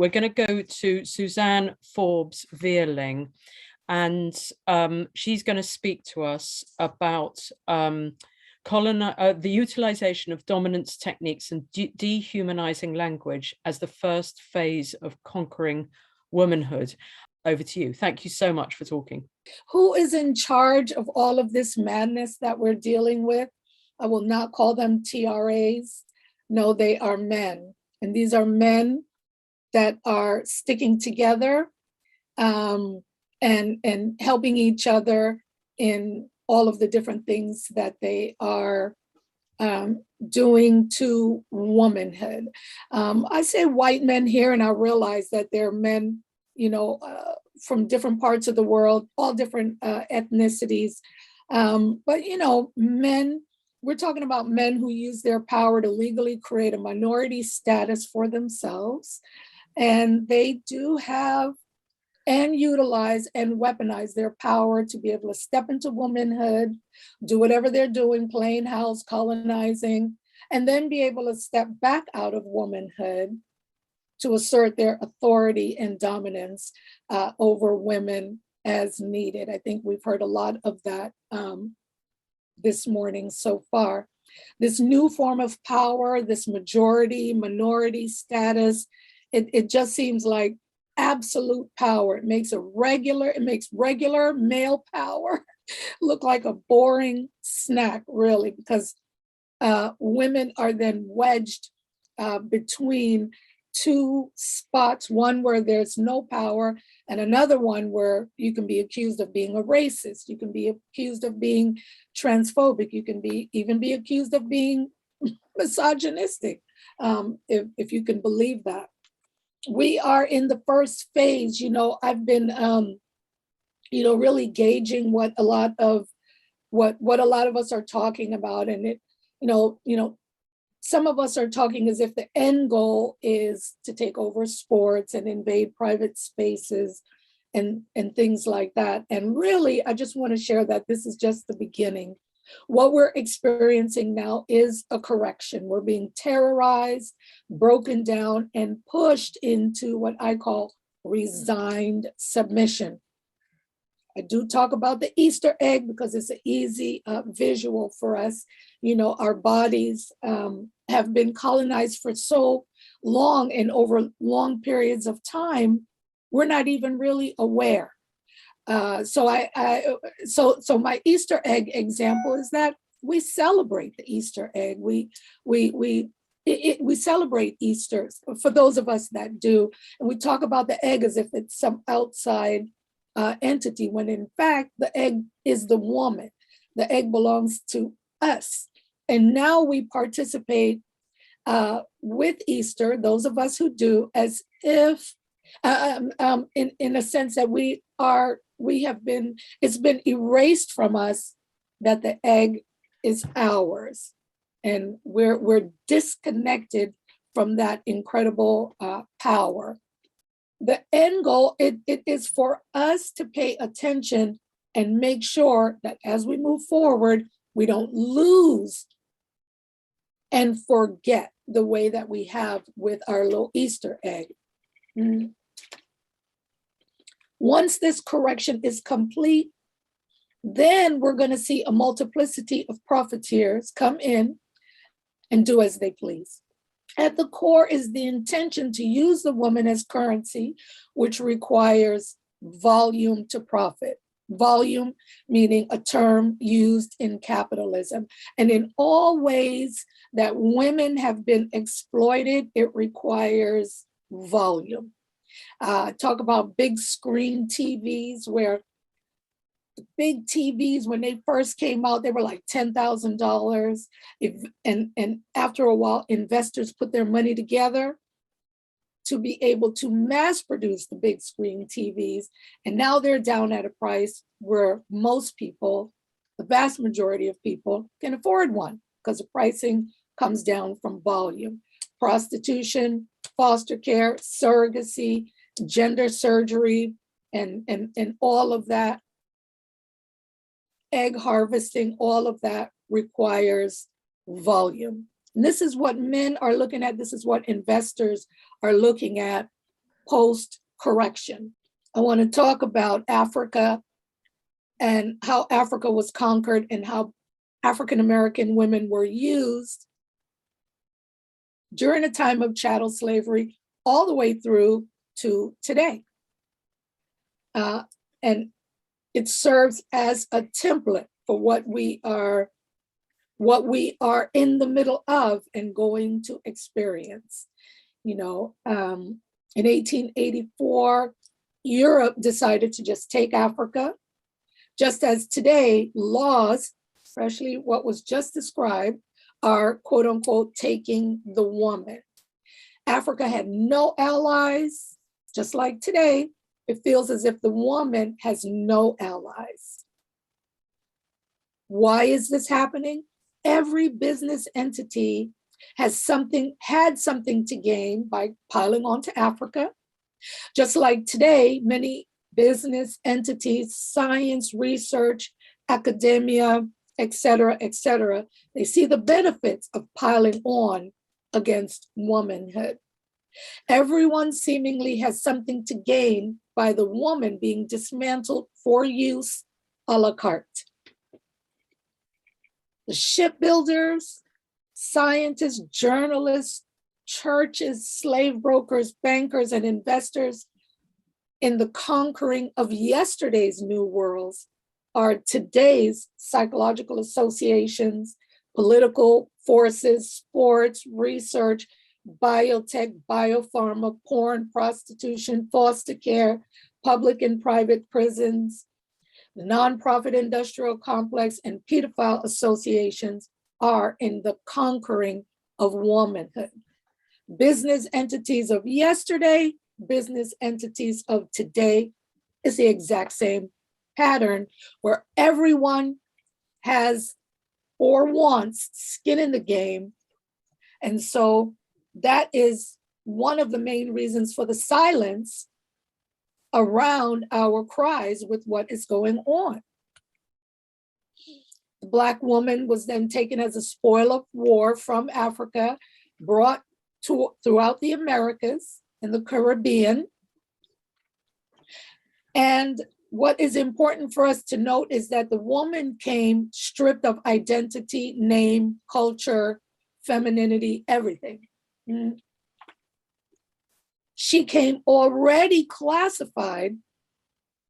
We're going to go to Suzanne Forbes Vierling, and she's going to speak to us about the utilization of dominance techniques and dehumanizing language as the first phase of conquering womanhood. Over to you. Thank you so much for talking. Who is in charge of all of this madness that we're dealing with? I will not call them TRAs. No, they are men. And these are men that are sticking together and helping each other in all of the different things that they are doing to womanhood. I say white men here, and I realize that they're men, from different parts of the world, all different ethnicities. But, men, we're talking about men who use their power to legally create a minority status for themselves. And they do have and utilize and weaponize their power to be able to step into womanhood, do whatever they're doing, playing house, colonizing, and then be able to step back out of womanhood to assert their authority and dominance over women as needed. I think we've heard a lot of that this morning so far. This new form of power, this minority status, it just seems like absolute power. It makes regular male power look like a boring snack, really, because women are then wedged between two spots, one where there's no power and another one where you can be accused of being a racist, you can be accused of being transphobic, you can even be accused of being misogynistic, if you can believe that. We are in the first phase. I've been really gauging what a lot of us are talking about, and some of us are talking as if the end goal is to take over sports and invade private spaces and things like that. And really, I just want to share that this is just the beginning. What we're experiencing now is a correction. We're being terrorized, broken down, and pushed into what I call resigned submission. I do talk about the Easter egg because it's an easy visual for us. Our bodies have been colonized for so long and over long periods of time, we're not even really aware. So my Easter egg example is that we celebrate the Easter egg. We celebrate Easter for those of us that do, and we talk about the egg as if it's some outside entity, when in fact the egg is the woman. The egg belongs to us, and now we participate with Easter. Those of us who do, as if in a sense that it's been erased from us that the egg is ours, and we're disconnected from that incredible power. The end goal, it is for us to pay attention and make sure that as we move forward, we don't lose and forget the way that we have with our little Easter egg. Once this correction is complete, then we're going to see a multiplicity of profiteers come in and do as they please. At the core is the intention to use the woman as currency, which requires volume to profit. Volume meaning a term used in capitalism. And in all ways that women have been exploited, it requires volume. Talk about big screen TVs, where the big TVs, when they first came out, they were like $10,000. And after a while, investors put their money together to be able to mass produce the big screen TVs. And now they're down at a price where most people, the vast majority of people, can afford one because the pricing comes down from volume. Prostitution, foster care, surrogacy, gender surgery, and all of that, egg harvesting, all of that requires volume. And this is what men are looking at. This is what investors are looking at. post-correction. I want to talk about Africa and how Africa was conquered and how African-American women were used during a time of chattel slavery all the way through to today. And it serves as a template for what we are in the middle of and going to experience. You know, in 1884, Europe decided to just take Africa, just as today laws, especially what was just described, are quote unquote taking the woman. Africa had no allies, just like today, it feels as if the woman has no allies. Why is this happening? Every business entity had something to gain by piling onto Africa. Just like today, many business entities, science, research, academia, et cetera, they see the benefits of piling on against womanhood. Everyone seemingly has something to gain by the woman being dismantled for use a la carte. The shipbuilders, scientists, journalists, churches, slave brokers, bankers, and investors in the conquering of yesterday's new worlds are today's psychological associations, political forces, sports, research, biotech, biopharma, porn, prostitution, foster care, public and private prisons, the nonprofit industrial complex, and pedophile associations are in the conquering of womanhood. Business entities of yesterday, business entities of today is the exact same pattern where everyone has or wants skin in the game. And so that is one of the main reasons for the silence around our cries with what is going on. The Black woman was then taken as a spoil of war from Africa, brought throughout the Americas and the Caribbean. And what is important for us to note is that the woman came stripped of identity, name, culture, femininity, everything. She came already classified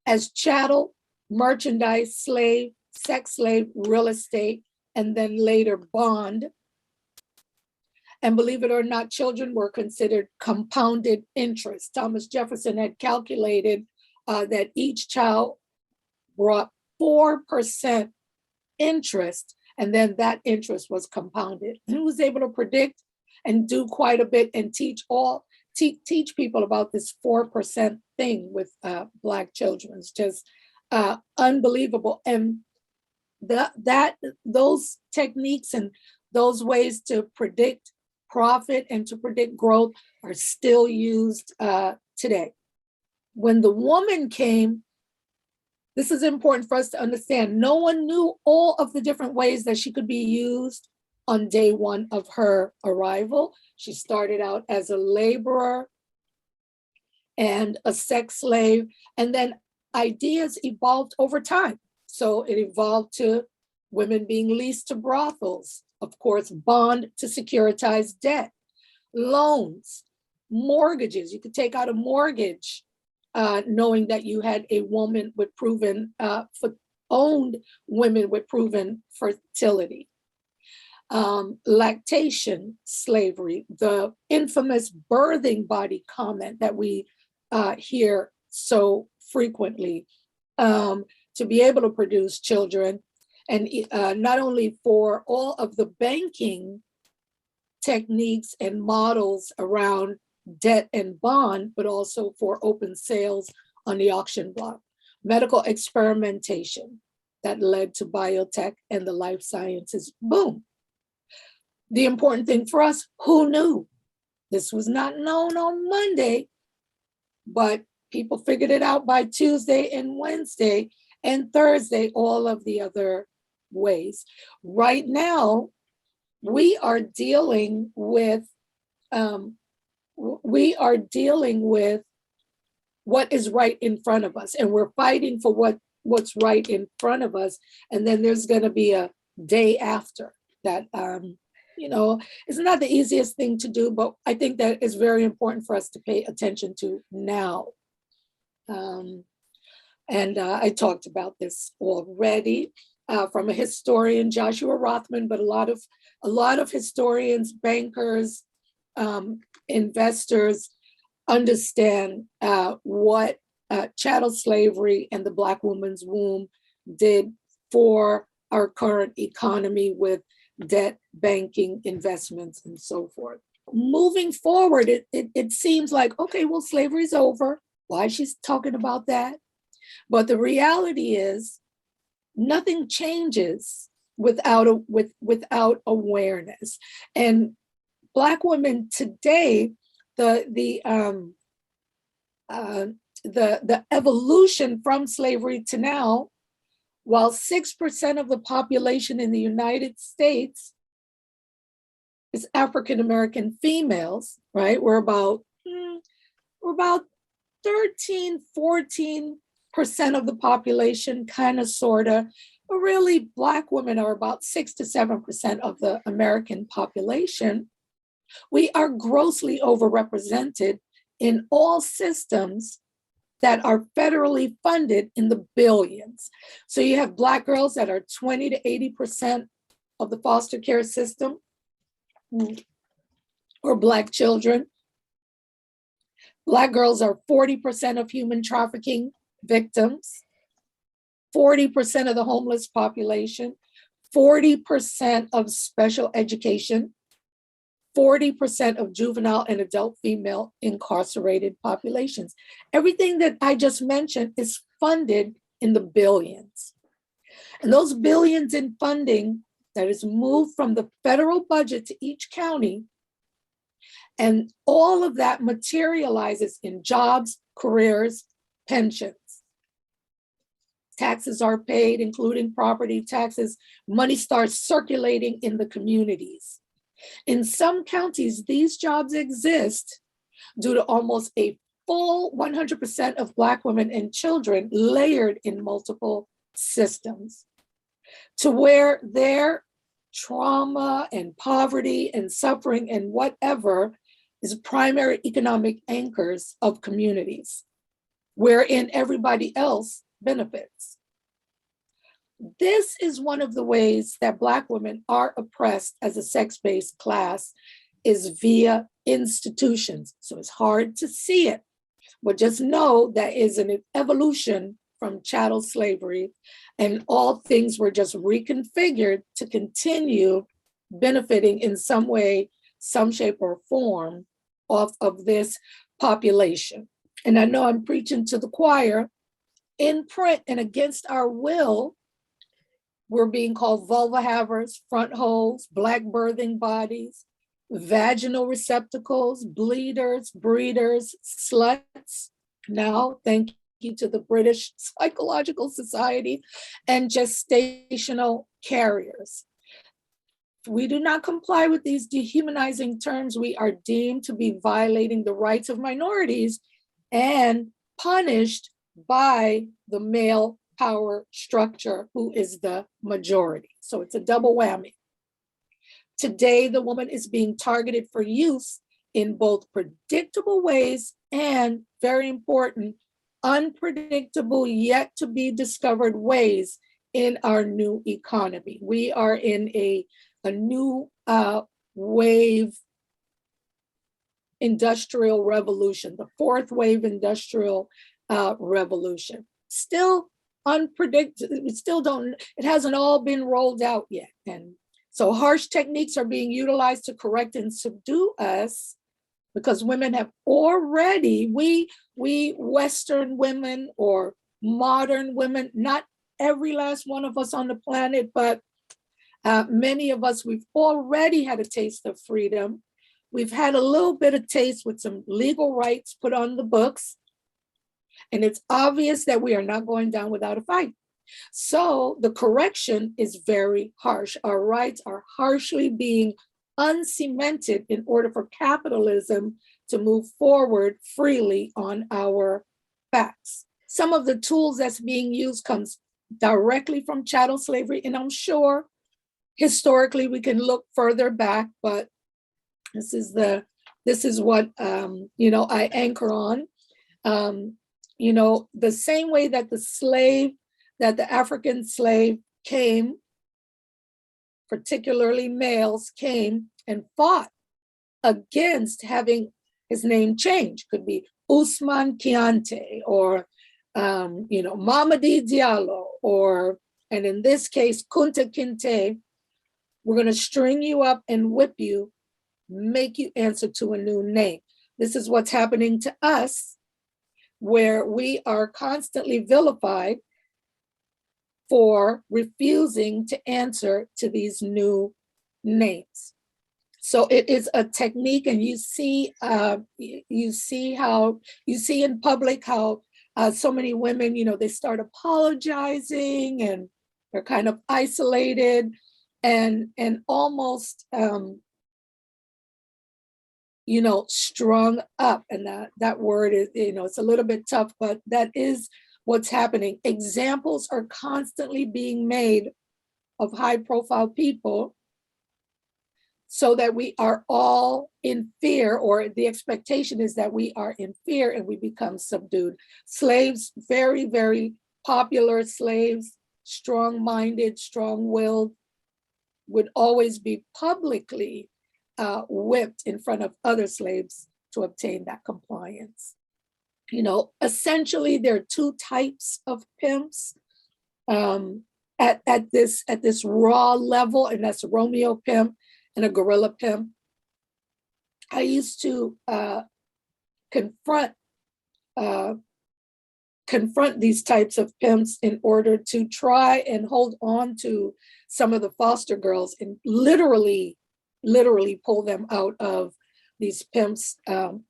as chattel, merchandise, slave, sex slave, real estate, and then later bond. And believe it or not, children were considered compounded interest. Thomas Jefferson had calculated that each child brought 4% interest, and then that interest was compounded. And he was able to predict and do quite a bit and teach people about this 4% thing with Black children. It's just unbelievable. And those techniques and those ways to predict profit and to predict growth are still used today. When the woman came, this is important for us to understand. No one knew all of the different ways that she could be used on day one of her arrival. She started out as a laborer and a sex slave, and then ideas evolved over time. So it evolved to women being leased to brothels, of course, bond to securitize debt, loans, mortgages. You could take out a mortgage knowing that you had a woman with proven, owned women with proven fertility. Lactation slavery, the infamous birthing body comment that we hear so frequently, to be able to produce children, and not only for all of the banking techniques and models around debt and bond, but also for open sales on the auction block. Medical experimentation that led to biotech and the life sciences boom. The important thing for us, who knew? This was not known on Monday, but people figured it out by Tuesday and Wednesday and Thursday, all of the other ways. Right now, we are dealing with what is right in front of us, and we're fighting for what's right in front of us. And then there's going to be a day after that. It's not the easiest thing to do, but I think that it's very important for us to pay attention to now. I talked about this already from a historian, Joshua Rothman, but a lot of historians, bankers, investors understand what chattel slavery and the Black woman's womb did for our current economy with debt, banking, investments, and so forth. Moving forward, it seems like, okay, well, slavery's over. Why she's talking about that? But the reality is nothing changes without awareness. And Black women today, the evolution from slavery to now, while 6% of the population in the United States is African American females, right? We're about 13, 14% of the population, kind of, sort of. But really, Black women are about 6 to 7% of the American population. We are grossly overrepresented in all systems that are federally funded in the billions. So you have Black girls that are 20 to 80% of the foster care system, or Black children. Black girls are 40% of human trafficking victims, 40% of the homeless population, 40% of special education, 40% of juvenile and adult female incarcerated populations. Everything that I just mentioned is funded in the billions. And those billions in funding that is moved from the federal budget to each county, and all of that materializes in jobs, careers, pensions. Taxes are paid, including property taxes. Money starts circulating in the communities. In some counties, these jobs exist due to almost a full 100% of Black women and children layered in multiple systems, to where their trauma and poverty and suffering and whatever is primary economic anchors of communities, wherein everybody else benefits. This is one of the ways that Black women are oppressed as a sex-based class, is via institutions. So it's hard to see it, but just know that is an evolution from chattel slavery, and all things were just reconfigured to continue benefiting in some way, some shape or form off of this population. And I know I'm preaching to the choir. In print and against our will, we're being called vulva havers, front holes, Black birthing bodies, vaginal receptacles, bleeders, breeders, sluts. Now, thank you to the British Psychological Society, and gestational carriers. If we do not comply with these dehumanizing terms, we are deemed to be violating the rights of minorities and punished by the male power structure, who is the majority. So it's a double whammy. Today, the woman is being targeted for use in both predictable ways and, very important, unpredictable, yet to be discovered ways in our new economy. We are in a new wave industrial revolution, the fourth wave industrial revolution. Still unpredictable, it hasn't all been rolled out yet. And so harsh techniques are being utilized to correct and subdue us, because women have already, we Western women or modern women, not every last one of us on the planet, but many of us, we've already had a taste of freedom. We've had a little bit of taste with some legal rights put on the books. And it's obvious that we are not going down without a fight. So the correction is very harsh. Our rights are harshly being uncemented in order for capitalism to move forward freely on our facts. Some of the tools that's being used comes directly from chattel slavery, and I'm sure historically we can look further back, but this is what I anchor on. The same way that the African slave came, particularly males came and fought against having his name changed. Could be Usman Kiante or Mamadi Diallo, and in this case, Kunta Kinte. We're going to string you up and whip you, make you answer to a new name. This is what's happening to us, where we are constantly vilified for refusing to answer to these new names. So it is a technique, and you see in public how so many women, they start apologizing and they're kind of isolated and almost strung up. And that word is, it's a little bit tough, but that is what's happening. Examples are constantly being made of high profile people so that we are all in fear, or the expectation is that we are in fear and we become subdued. Slaves, very, very popular slaves, strong-minded, strong-willed, would always be publicly whipped in front of other slaves to obtain that compliance. Essentially, there are two types of pimps at this raw level, and that's a Romeo pimp and a guerrilla pimp. I used to confront these types of pimps in order to try and hold on to some of the foster girls and literally pull them out of these pimps'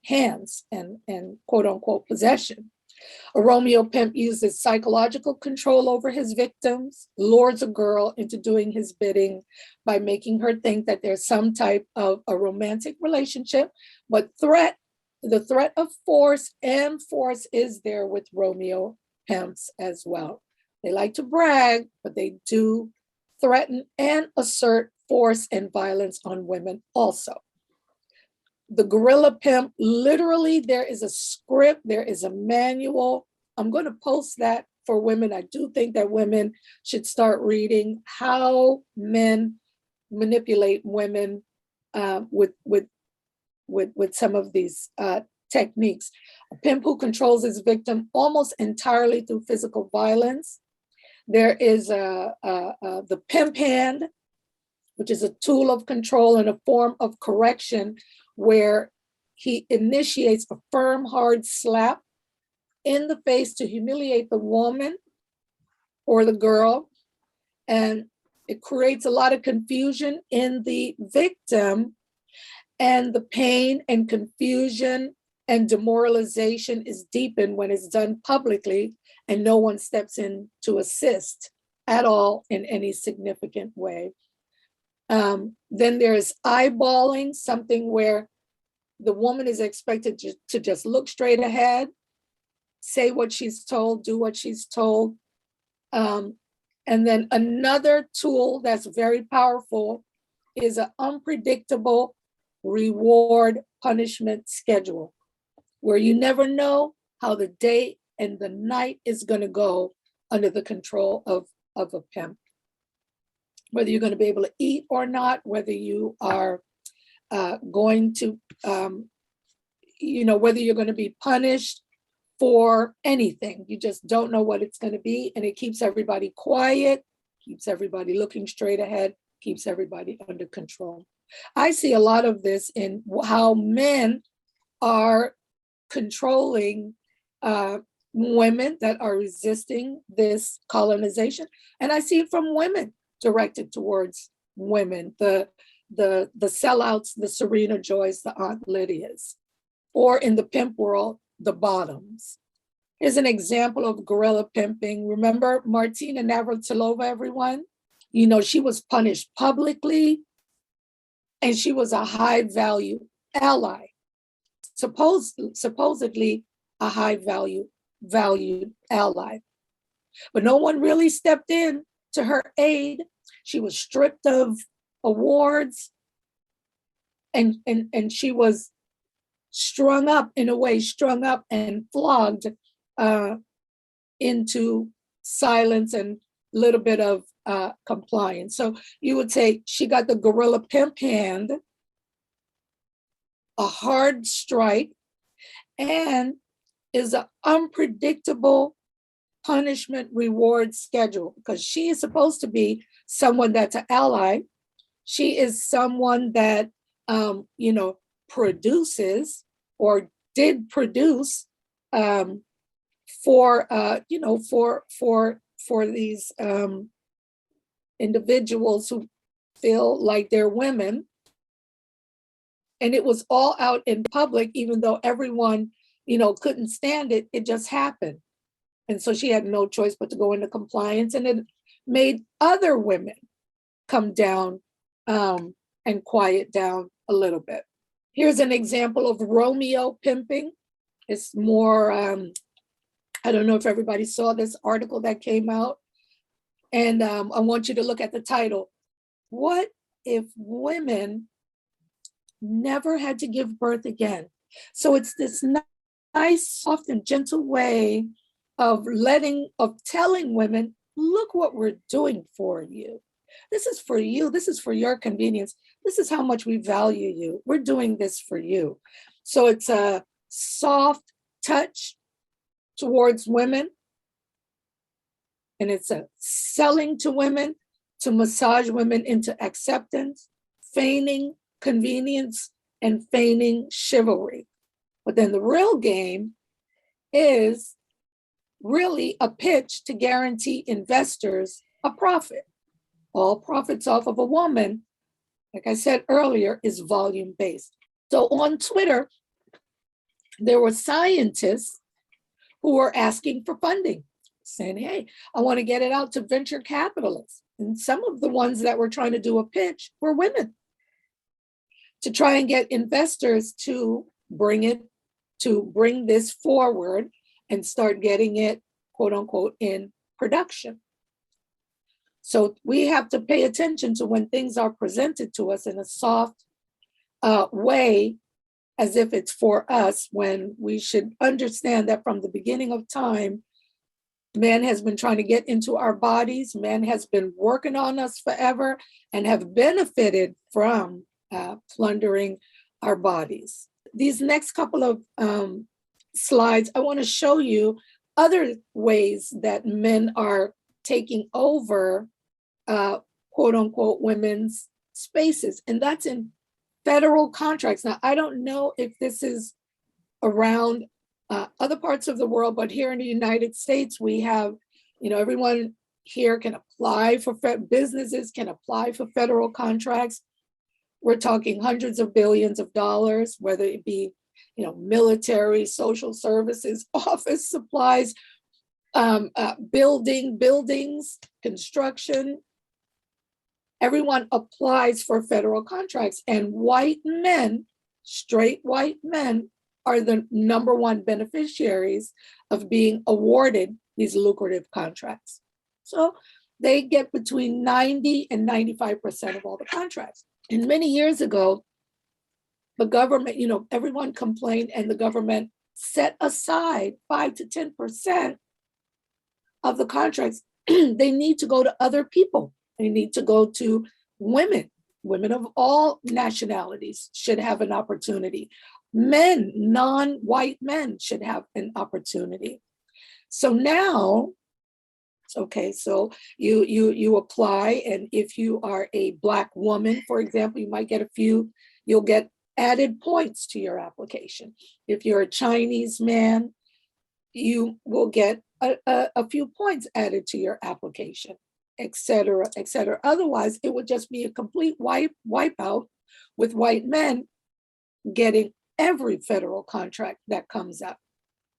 hands and quote unquote possession. A Romeo pimp uses psychological control over his victims, lures a girl into doing his bidding by making her think that there's some type of a romantic relationship, but the threat of force is there with Romeo pimps as well. They like to brag, but they do threaten and assert force and violence on women also. The guerrilla pimp, literally, there is a script, there is a manual. I'm going to post that for women. I do think that women should start reading how men manipulate women with some of these techniques. A pimp who controls his victim almost entirely through physical violence. There is the pimp hand, which is a tool of control and a form of correction, where he initiates a firm, hard slap in the face to humiliate the woman or the girl. And it creates a lot of confusion in the victim, and the pain and confusion and demoralization is deepened when it's done publicly and no one steps in to assist at all in any significant way. Then there's eyeballing, something where the woman is expected to just look straight ahead, say what she's told, do what she's told. And then another tool that's very powerful is an unpredictable reward punishment schedule, where you never know how the day and the night is going to go under the control of a pimp. Whether you're going to be able to eat or not, whether you are going to, whether you're going to be punished for anything. You just don't know what it's going to be. And it keeps everybody quiet, keeps everybody looking straight ahead, keeps everybody under control. I see a lot of this in how men are controlling women that are resisting this colonization. And I see it from women directed towards women, the sellouts, the Serena Joys, the Aunt Lydias, or in the pimp world, the bottoms. Here's an example of guerrilla pimping. Remember Martina Navratilova, everyone? She was punished publicly, and she was a high value ally, supposedly a high value valued ally. But no one really stepped in to her aid. She was stripped of awards, and she was strung up and flogged into silence and a little bit of compliance. So you would say she got the gorilla pimp hand, a hard strike, and is an unpredictable punishment reward schedule, because she is supposed to be someone that's an ally. She is someone that produces or did produce for these individuals who feel like they're women. And it was all out in public, even though everyone, couldn't stand it. It just happened. And so she had no choice but to go into compliance, and it made other women come down and quiet down a little bit. Here's an example of Romeo pimping. It's more, I don't know if everybody saw this article that came out. And I want you to look at the title. What if women never had to give birth again? So it's this nice, soft, and gentle way of telling women, look what we're doing for you. This is for you. This is for your convenience. This is how much we value you. We're doing this for you. So it's a soft touch towards women. And it's a selling to women to massage women into acceptance, feigning convenience, and feigning chivalry. But then the real game is really a pitch to guarantee investors a profit. All profits off of a woman, like I said earlier, is volume-based. So on Twitter, there were scientists who were asking for funding, saying, hey, I want to get it out to venture capitalists. And some of the ones that were trying to do a pitch were women, to try and get investors to bring this forward and start getting it, quote unquote, in production. So we have to pay attention to when things are presented to us in a soft way, as if it's for us, when we should understand that from the beginning of time, man has been trying to get into our bodies. Man has been working on us forever and have benefited from plundering our bodies. These next couple of slides, I want to show you other ways that men are taking over, quote unquote, women's spaces. And that's in federal contracts. Now, I don't know if this is around other parts of the world, but here in the United States, we have, everyone here can apply for, businesses can apply for federal contracts. We're talking hundreds of billions of dollars, whether it be, military, social services, office supplies, buildings, construction. Everyone applies for federal contracts, and white men, straight white men, are the number one beneficiaries of being awarded these lucrative contracts. So they get between 90 and 95% of all the contracts. And many years ago, the government, everyone complained, and the government set aside 5 to 10% of the contracts. They need to go to other people. They need to go to women. Women of all nationalities should have an opportunity. Men, non-white men, should have an opportunity. So now, okay, so you apply, and if you are a Black woman, for example, you might get you'll get added points to your application. If you're a Chinese man, you will get a few points added to your application, et cetera, et cetera. Otherwise, it would just be a complete wipeout with white men getting every federal contract that comes up.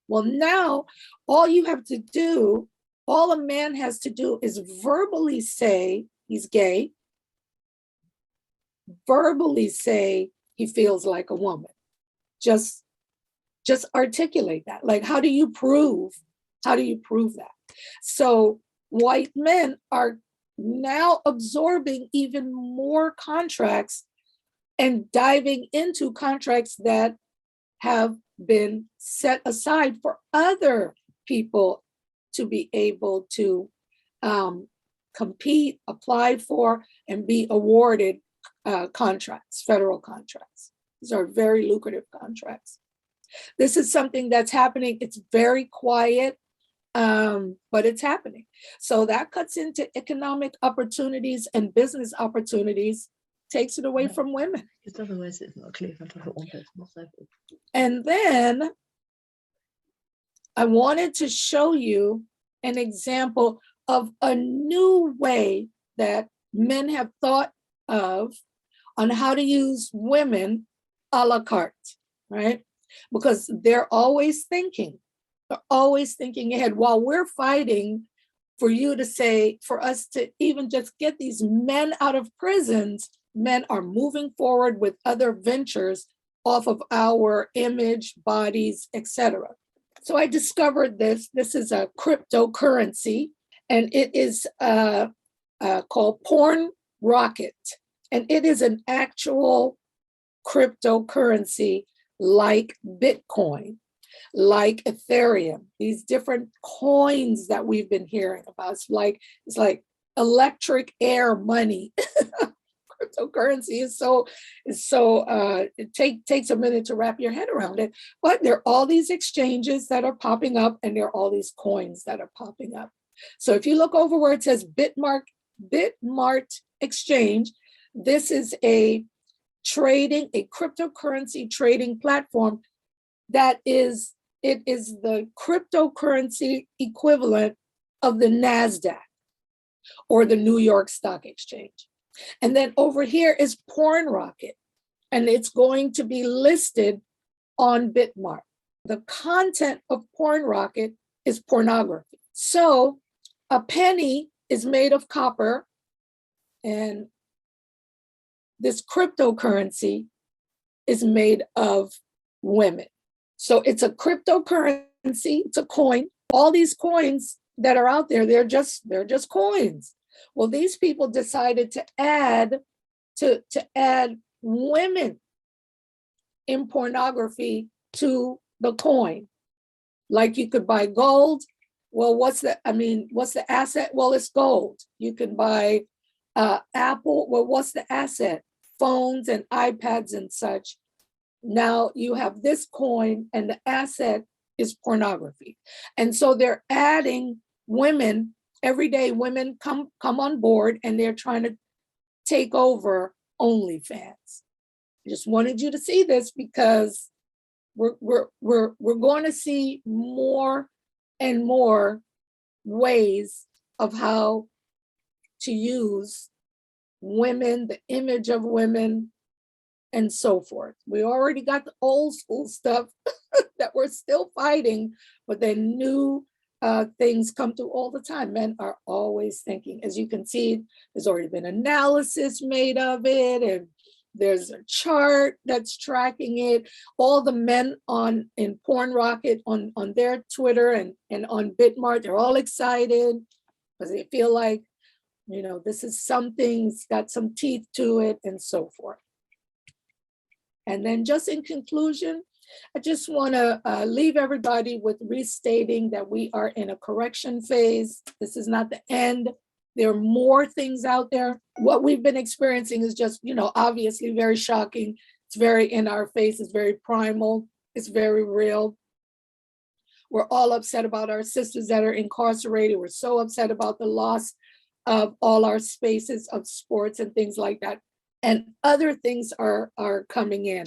Well, now all a man has to do is verbally say he's gay, verbally say he feels like a woman. Just articulate that. Like, how do you prove How do you prove that? So white men are now absorbing even more contracts and diving into contracts that have been set aside for other people to be able to compete, apply for, and be awarded contracts, federal contracts. These are very lucrative contracts. This is something that's happening. It's very quiet, but it's happening. So that cuts into economic opportunities and business opportunities, takes it away from women. And then I wanted to show you an example of a new way that men have thought of on how to use women a la carte, right? Because they're always thinking ahead while we're fighting for you to say, for us to even just get these men out of prisons. Men are moving forward with other ventures off of our image, bodies, etc. So I discovered this. This is a cryptocurrency, and it is called Porn Rocket. And it is an actual cryptocurrency like Bitcoin, like Ethereum, these different coins that we've been hearing about. It's like electric air money. Cryptocurrency is so it takes a minute to wrap your head around it. But there are all these exchanges that are popping up, and there are all these coins that are popping up. So if you look over where it says Bitmart Exchange, this is a cryptocurrency trading platform that is the cryptocurrency equivalent of the NASDAQ or the New York Stock Exchange. And then over here is Porn Rocket, and it's going to be listed on Bitmart. The content of Porn Rocket is pornography. So a penny is made of copper, and this cryptocurrency is made of women. So it's a cryptocurrency, it's a coin. All these coins that are out there, they're just coins. Well, these people decided to add women in pornography to the coin. Like you could buy gold. Well, what's the asset? Well, it's gold. You can buy Apple. Well, what's the asset? Phones and iPads and such. Now you have this coin, and the asset is pornography. And so they're adding women. Everyday women come on board, and they're trying to take over OnlyFans. I just wanted you to see this because we're going to see more and more ways of how to use women, the image of women, and so forth. We already got the old school stuff that we're still fighting, but then new things come through all the time. Men are always thinking. As you can see, there's already been analysis made of it, and there's a chart that's tracking it. All the men in Porn Rocket on their Twitter and on Bitmart, they're all excited because they feel like, this is something's got some teeth to it, and so forth. And then just in conclusion, I just want to leave everybody with restating that we are in a correction phase. This is not the end. There are more things out there. What we've been experiencing is just, obviously very shocking. It's very in our face. It's very primal. It's very real. We're all upset about our sisters that are incarcerated. We're so upset about the loss of all our spaces of sports and things like that. And other things are coming in.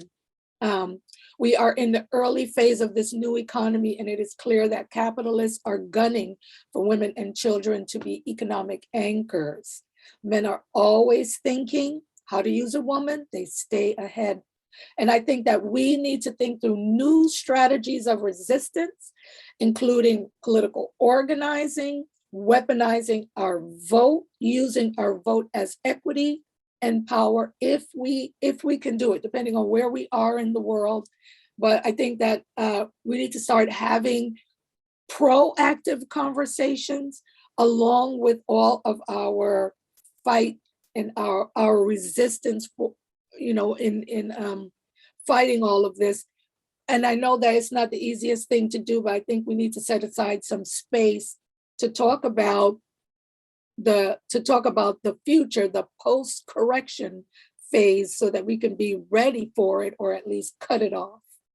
We are in the early phase of this new economy, and it is clear that capitalists are gunning for women and children to be economic anchors. Men are always thinking how to use a woman. They stay ahead. And I think that we need to think through new strategies of resistance, including political organizing, weaponizing our vote, using our vote as equity and power if we can do it, depending on where we are in the world. But I think that we need to start having proactive conversations, along with all of our fight and our resistance for, in fighting all of this. And I know that it's not the easiest thing to do, but I think we need to set aside some space to talk about the future, the post-correction phase, so that we can be ready for it, or at least cut it off.